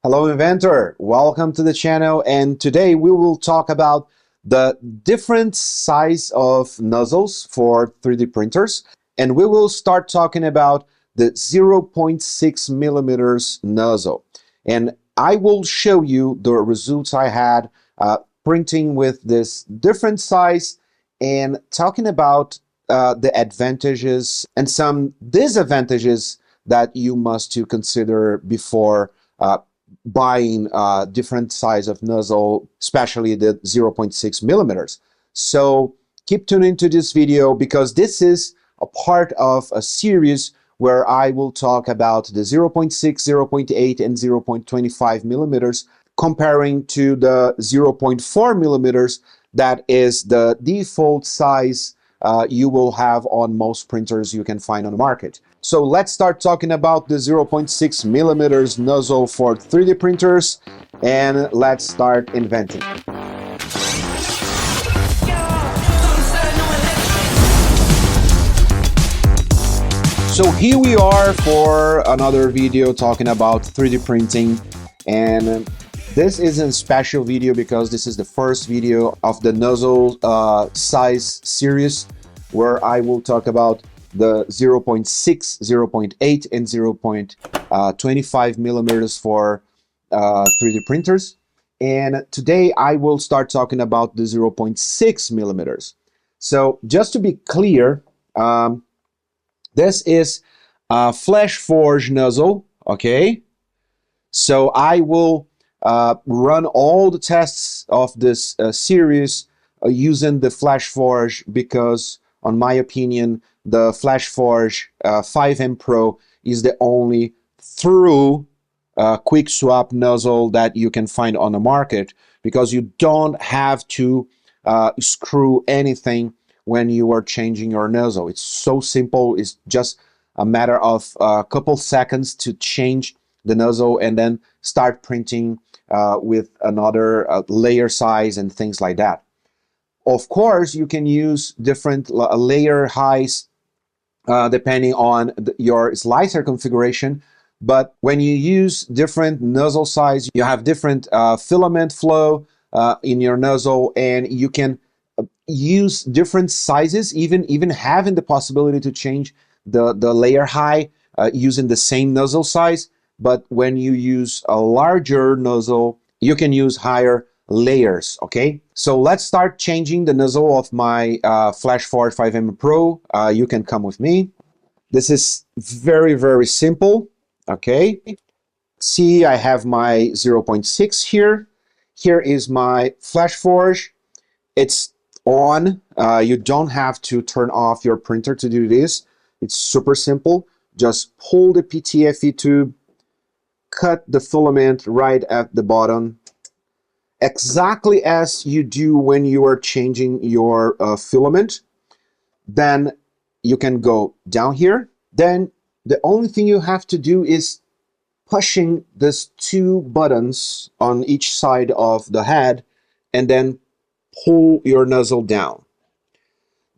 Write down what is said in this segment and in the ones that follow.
Hello inventor, welcome to the channel, and today we will talk about the different size of nozzles for 3D printers, and we will start talking about the 0.6 millimeters nozzle. And I will show you the results I had printing with this different size and talking about the advantages and some disadvantages that you must to consider before buying different size of nozzle, especially the 0.6 millimeters. So keep tuning to this video because this is a part of a series where I will talk about the 0.6, 0.8, and 0.25 millimeters comparing to the 0.4 millimeters that is the default size you will have on most printers you can find on the market. So let's start talking about the 0.6 millimeters nozzle for 3D printers, and let's start inventing. So here we are for another video talking about 3D printing, and this is a special video because this is the first video of the nozzle size series where I will talk about the 0.6, 0.8, and 0.25 millimeters for 3D printers. And today I will start talking about the 0.6 millimeters. So just to be clear, this is a FlashForge nozzle, okay? So I will run all the tests of this series using the FlashForge because, on my opinion, the FlashForge 5M Pro is the only true quick swap nozzle that you can find on the market, because you don't have to screw anything when you are changing your nozzle. It's so simple. It's just a matter of a couple seconds to change the nozzle and then start printing with another layer size and things like that. Of course, you can use different layer heights depending on your slicer configuration, but when you use different nozzle size, you have different filament flow in your nozzle, and you can use different sizes, even having the possibility to change the layer height using the same nozzle size. But when you use a larger nozzle, you can use higher layers, okay? So let's start changing the nozzle of my FlashForge 5M Pro. You can come with me. This is very, very simple, okay? See, I have my 0.6 here. Here is my FlashForge. It's on. You don't have to turn off your printer to do this. It's super simple. Just pull the PTFE tube, cut the filament right at the bottom, exactly as you do when you are changing your filament. Then you can go down here. Then the only thing you have to do is pushing these two buttons on each side of the head and then pull your nozzle down.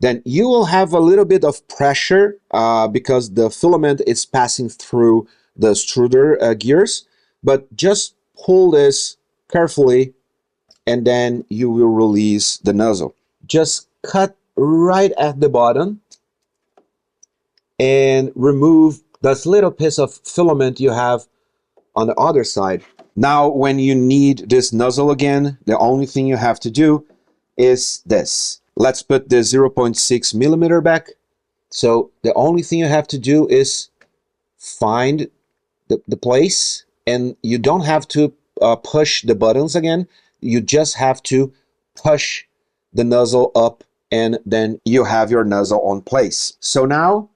Then you will have a little bit of pressure because the filament is passing through the extruder gears, but just pull this carefully and then you will release the nozzle. Just cut right at the bottom and remove this little piece of filament you have on the other side. Now, when you need this nozzle again, the only thing you have to do is this. Let's put the 0.6 millimeter back. So the only thing you have to do is find the place, and you don't have to push the buttons again. You just have to push the nozzle up and then you have your nozzle on place. So now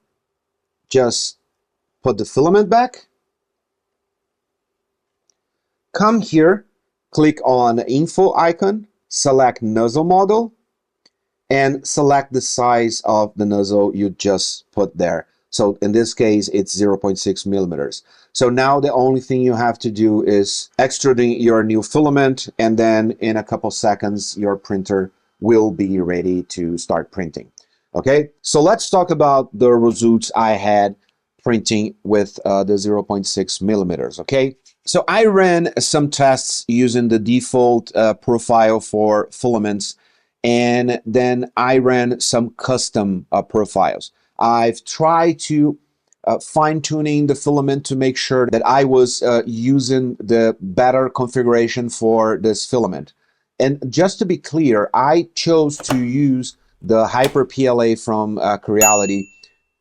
just put the filament back. Come here, click on the info icon, select nozzle model, and select the size of the nozzle you just put there. So in this case, it's 0.6 millimeters. So now the only thing you have to do is extruding your new filament, and then in a couple seconds, your printer will be ready to start printing. Okay, so let's talk about the results I had printing with the 0.6 millimeters. Okay, So I ran some tests using the default profile for filaments, and then I ran some custom profiles. I've tried to fine-tuning the filament to make sure that I was using the better configuration for this filament. And just to be clear, I chose to use the Hyper PLA from Creality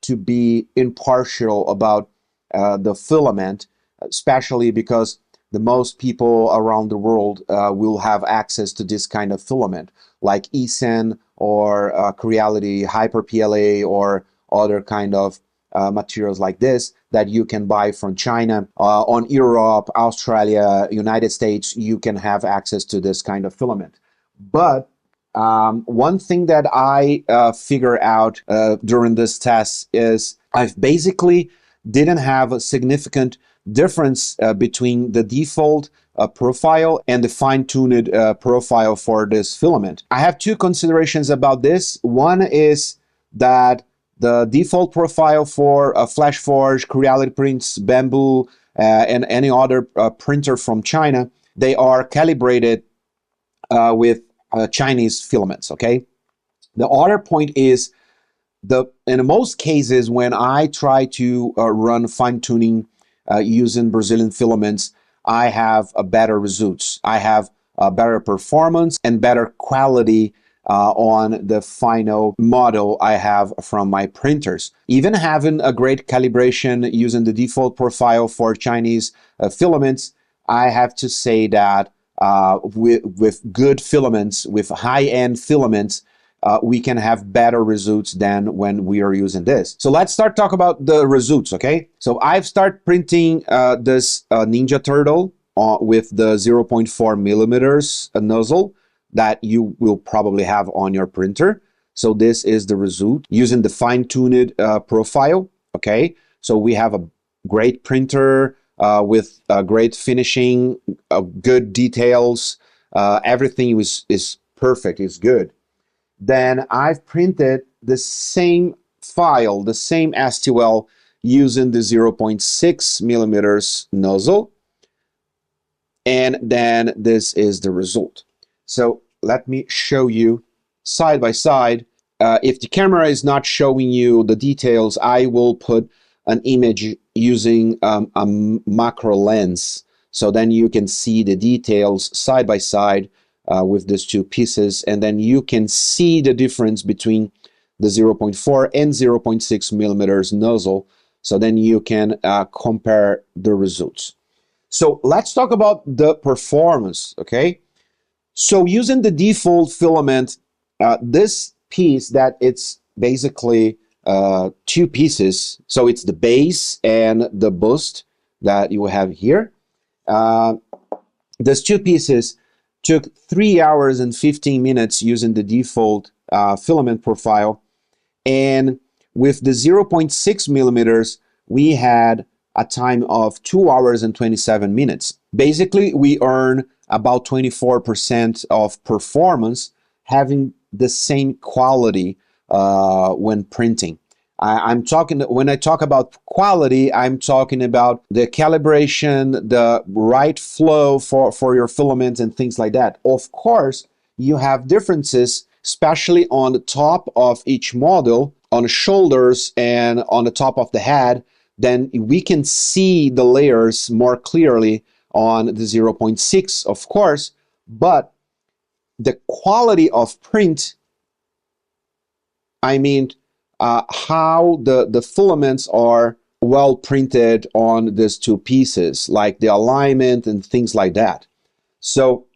to be impartial about the filament, especially because the most people around the world will have access to this kind of filament, like eSen or Creality Hyper PLA or other kind of materials like this that you can buy from China. On Europe, Australia, United States, you can have access to this kind of filament. But one thing that I figure out during this test is I've basically didn't have a significant difference between the default profile and the fine-tuned profile for this filament. I have two considerations about this. One is that the default profile for FlashForge, Creality prints, Bamboo, and any other printer from China, they are calibrated with Chinese filaments, okay? The other point is in most cases, when I try to run fine-tuning using Brazilian filaments, I have a better results. I have a better performance and better quality on the final model I have from my printers. Even having a great calibration using the default profile for Chinese filaments, I have to say that with good filaments, with high-end filaments, we can have better results than when we are using this. So let's start talk about the results, okay? So I've started printing this Ninja Turtle with the 0.4 millimeters nozzle that you will probably have on your printer. So this is the result using the fine-tuned profile, okay? So we have a great printer with great finishing, good details, everything is perfect, is good. Then I've printed the same file, the same STL using the 0.6 millimeters nozzle. And then this is the result. So let me show you side by side. If the camera is not showing you the details, I will put an image using a macro lens. So then you can see the details side by side with these two pieces, and then you can see the difference between the 0.4 and 0.6 millimeters nozzle. So then you can compare the results. So let's talk about the performance, okay? So using the default filament, this piece that it's basically two pieces. So it's the base and the bust that you have here. Those two pieces took 3 hours and 15 minutes using the default filament profile. And with the 0.6 millimeters, we had a time of 2 hours and 27 minutes. Basically, we earn about 24% of performance having the same quality when printing. I'm talking, when I talk about quality, I'm talking about the calibration, the right flow for your filament and things like that. Of course, you have differences, especially on the top of each model, on the shoulders and on the top of the head. Then we can see the layers more clearly on the 0.6, of course, but the quality of print, I mean, how the filaments are well printed on these two pieces, like the alignment and things like that. So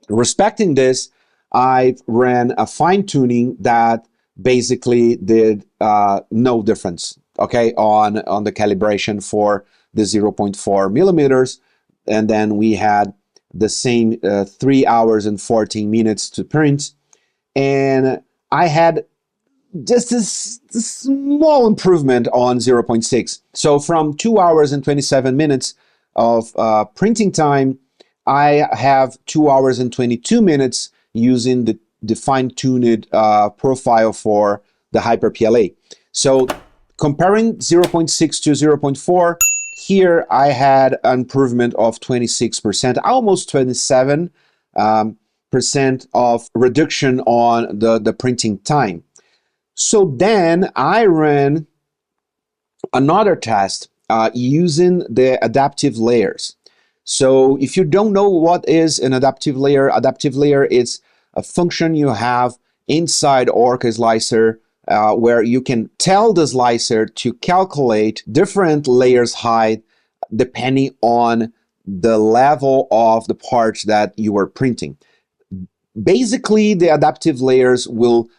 respecting this, I ran a fine tuning that basically did no difference, okay, on the calibration for the 0.4 millimeters. And then we had the same 3 hours and 14 minutes to print. And I had just a small improvement on 0.6. So from 2 hours and 27 minutes of printing time, I have 2 hours and 22 minutes using the fine-tuned profile for the Hyper PLA. So comparing 0.6 to 0.4, Here I had an improvement of 26%, almost 27% of reduction on the printing time. So then I ran another test using the adaptive layers. So if you don't know what is an adaptive layer is a function you have inside Orca Slicer where you can tell the slicer to calculate different layers height depending on the level of the parts that you are printing. Basically, the adaptive layers will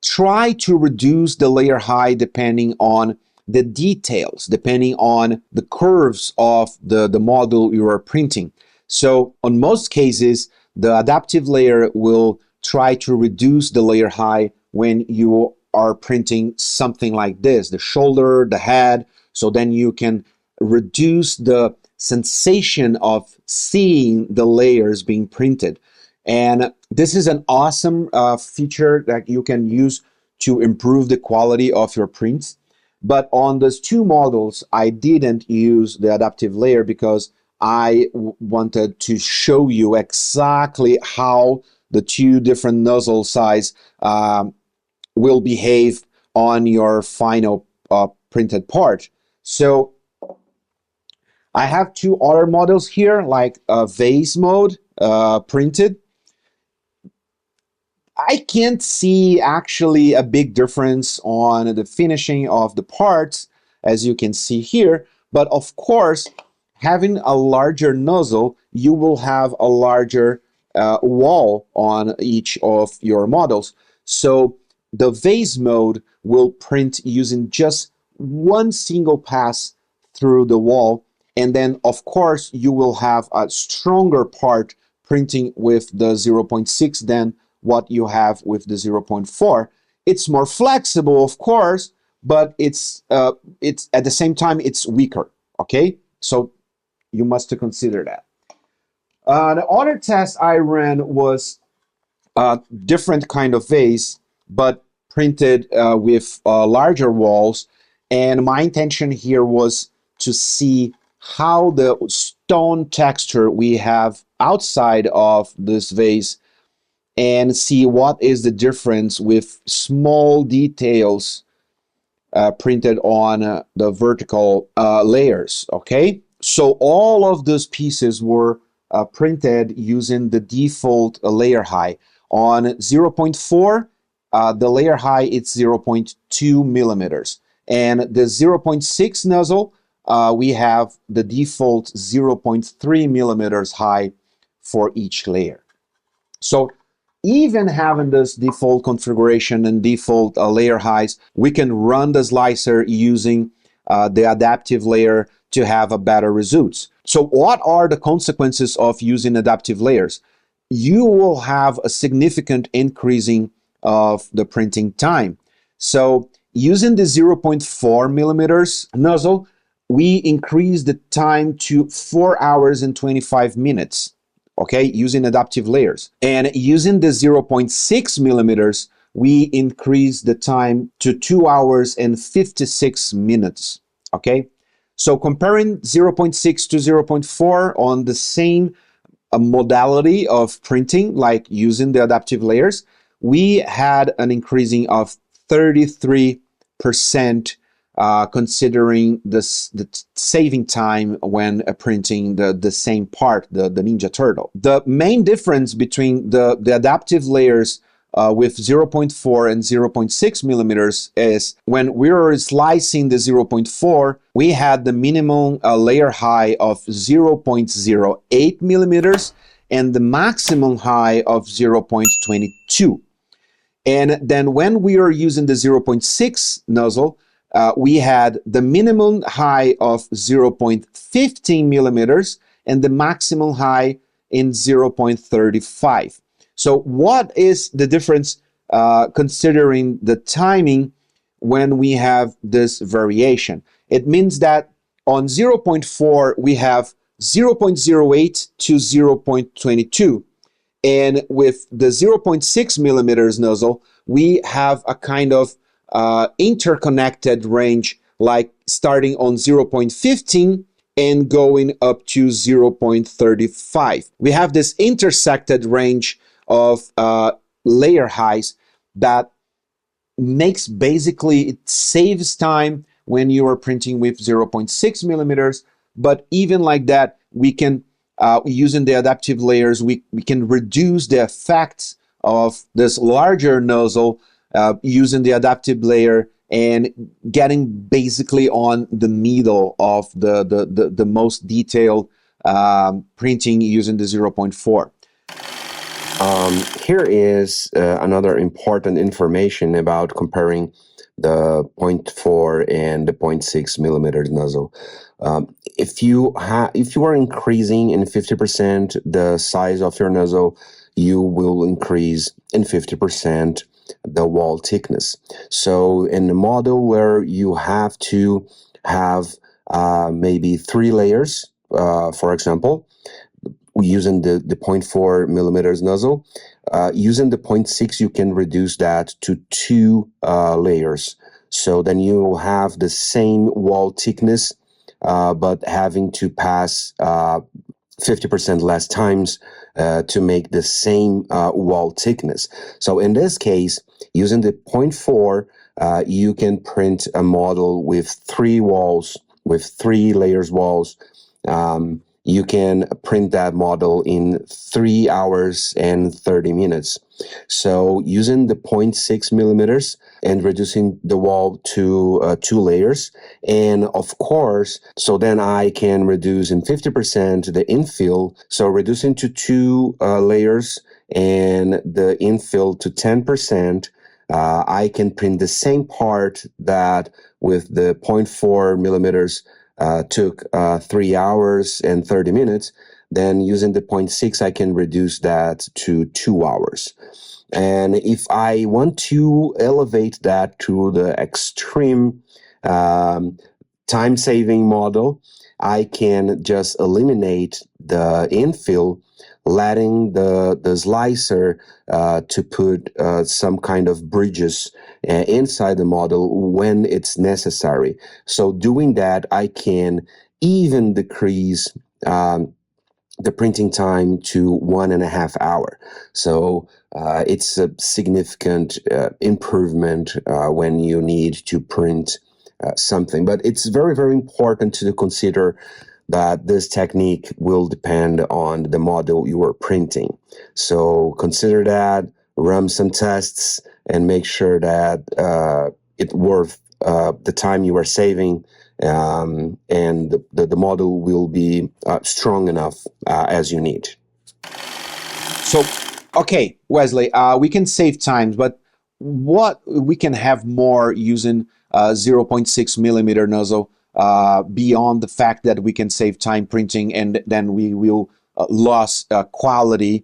try to reduce the layer height depending on the details, depending on the curves of the model you are printing. So on most cases, the adaptive layer will try to reduce the layer height when you are printing something like this, the shoulder, the head, so then you can reduce the sensation of seeing the layers being printed. And this is an awesome feature that you can use to improve the quality of your prints. But on those two models, I didn't use the adaptive layer because I wanted to show you exactly how the two different nozzle size will behave on your final printed part. So I have two other models here, like Vase mode printed. I can't see actually a big difference on the finishing of the parts, as you can see here. But of course, having a larger nozzle, you will have a larger wall on each of your models. So the Vase mode will print using just one single pass through the wall. And then, of course, you will have a stronger part printing with the 0.6 than what you have with the 0.4. It's more flexible, of course, but it's at the same time it's weaker. Okay, so you must consider that. The other test I ran was a different kind of vase, but printed with larger walls. And my intention here was to see how the stone texture we have outside of this vase and see what is the difference with small details printed on the vertical layers, okay? So all of those pieces were printed using the default layer height. On 0.4, the layer height is 0.2 millimeters. And the 0.6 nozzle, we have the default 0.3 millimeters high for each layer. So even having this default configuration and default layer heights, we can run the slicer using the adaptive layer to have a better results. So what are the consequences of using adaptive layers? You will have a significant increasing of the printing time. So using the 0.4 millimeters nozzle, we increase the time to 4 hours and 25 minutes, okay, using adaptive layers. And using the 0.6 millimeters, we increase the time to 2 hours and 56 minutes, okay? So comparing 0.6 to 0.4 on the same modality of printing, like using the adaptive layers, we had an increasing of 33% considering the saving time when printing the same part, the Ninja Turtle. The main difference between the adaptive layers with 0.4 and 0.6 millimeters is when we were slicing the 0.4, we had the minimum layer height of 0.08 millimeters and the maximum height of 0.22. And then when we are using the 0.6 nozzle, we had the minimum height of 0.15 millimeters and the maximum height in 0.35. So what is the difference considering the timing when we have this variation? It means that on 0.4 we have 0.08 to 0.22. And with the 0.6 millimeters nozzle, we have a kind of interconnected range like starting on 0.15 and going up to 0.35. We have this intersected range of layer heights that makes basically, it saves time when you are printing with 0.6 millimeters, but even like that, we can, using the adaptive layers, we can reduce the effects of this larger nozzle using the adaptive layer and getting basically on the middle of the most detailed printing using the 0.4. Here is another important information about comparing the 0.4 and the 0.6 millimeter nozzle. If you are increasing in 50% the size of your nozzle, you will increase in 50% the wall thickness. So in the model where you have to have maybe 3 layers, for example, using the 0.4 millimeters nozzle, using the 0.6, you can reduce that to 2 layers. So then you will have the same wall thickness, but having to pass 50% less times to make the same wall thickness. So in this case, using the 0.4, you can print a model with 3 walls, with 3 layers walls. You can print that model in 3 hours and 30 minutes. So using the 0.6 millimeters and reducing the wall to 2 layers. And of course, so then I can reduce in 50% the infill. So reducing to 2 layers and the infill to 10%. I can print the same part that with the 0.4 millimeters took 3 hours and 30 minutes, then using the 0.6, I can reduce that to 2 hours. And if I want to elevate that to the extreme time-saving model, I can just eliminate the infill, letting the slicer to put some kind of bridges inside the model when it's necessary. So doing that, I can even decrease the printing time to 1.5 hours. So it's a significant improvement when you need to print something. But it's very, very important to consider that this technique will depend on the model you are printing. So consider that, run some tests, and make sure that it's worth the time you are saving, and the model will be strong enough as you need. So, okay, Wesley, we can save times, but what we can have more using 0.6 millimeter nozzle beyond the fact that we can save time printing and then we will lose quality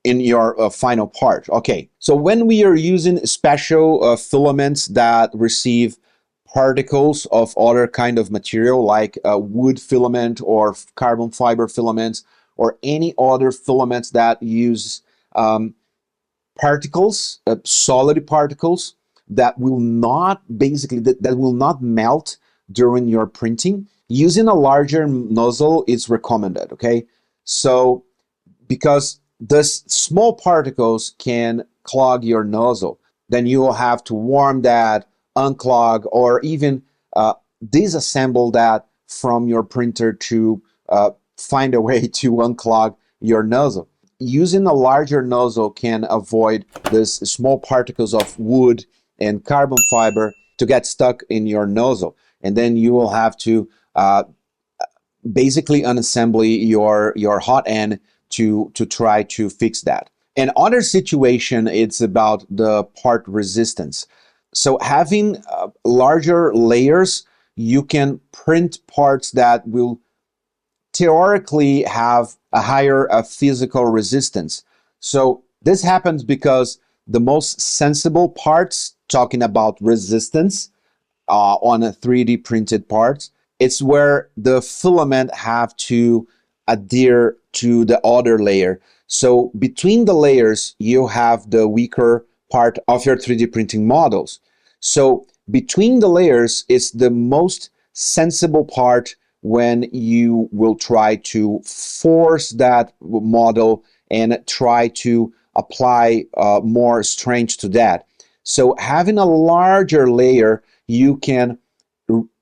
in your final part. Okay, so when we are using special filaments that receive particles of other kind of material like wood filament or carbon fiber filaments or any other filaments that use particles, solid particles that will not basically that will not melt during your printing, using a larger nozzle is recommended. Okay, so because these small particles can clog your nozzle, then you will have to warm that, unclog, or even disassemble that from your printer to find a way to unclog your nozzle. Using a larger nozzle can avoid these small particles of wood and carbon fiber to get stuck in your nozzle. And then you will have to basically unassemble your hot end to try to fix that. And other situation, it's about the part resistance. So having larger layers, you can print parts that will theoretically have a higher physical resistance. So this happens because the most sensible parts, talking about resistance on a 3D printed parts, it's where the filament have to adhere to the other layer. So between the layers, you have the weaker part of your 3D printing models. So between the layers is the most sensible part when you will try to force that model and try to apply more strength to that. So having a larger layer, you can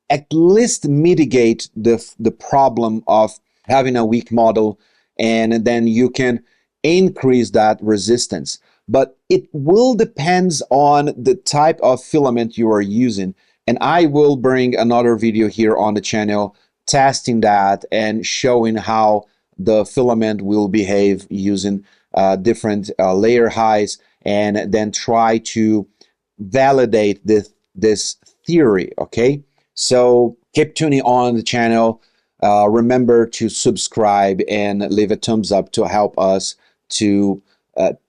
at least mitigate the problem of having a weak model, and then you can increase that resistance. But it will depends on the type of filament you are using. And I will bring another video here on the channel testing that and showing how the filament will behave using different layer heights, and then try to validate this theory, okay? So keep tuning on the channel. Remember to subscribe and leave a thumbs up to help us to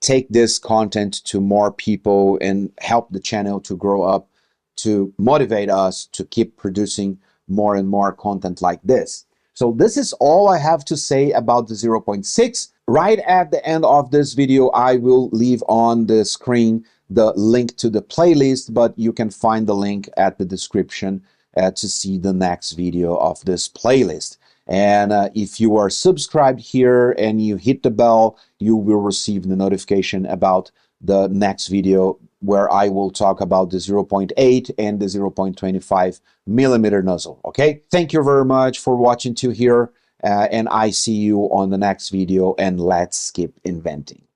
take this content to more people and help the channel to grow up, to motivate us to keep producing more and more content like this. So this is all I have to say about the 0.6. Right at the end of this video, I will leave on the screen the link to the playlist, but you can find the link at the description to see the next video of this playlist. And if you are subscribed here and you hit the bell, you will receive the notification about the next video, where I will talk about the 0.8 and the 0.25 millimeter nozzle. Okay, thank you very much for watching to here, and I see you on the next video, and let's keep inventing.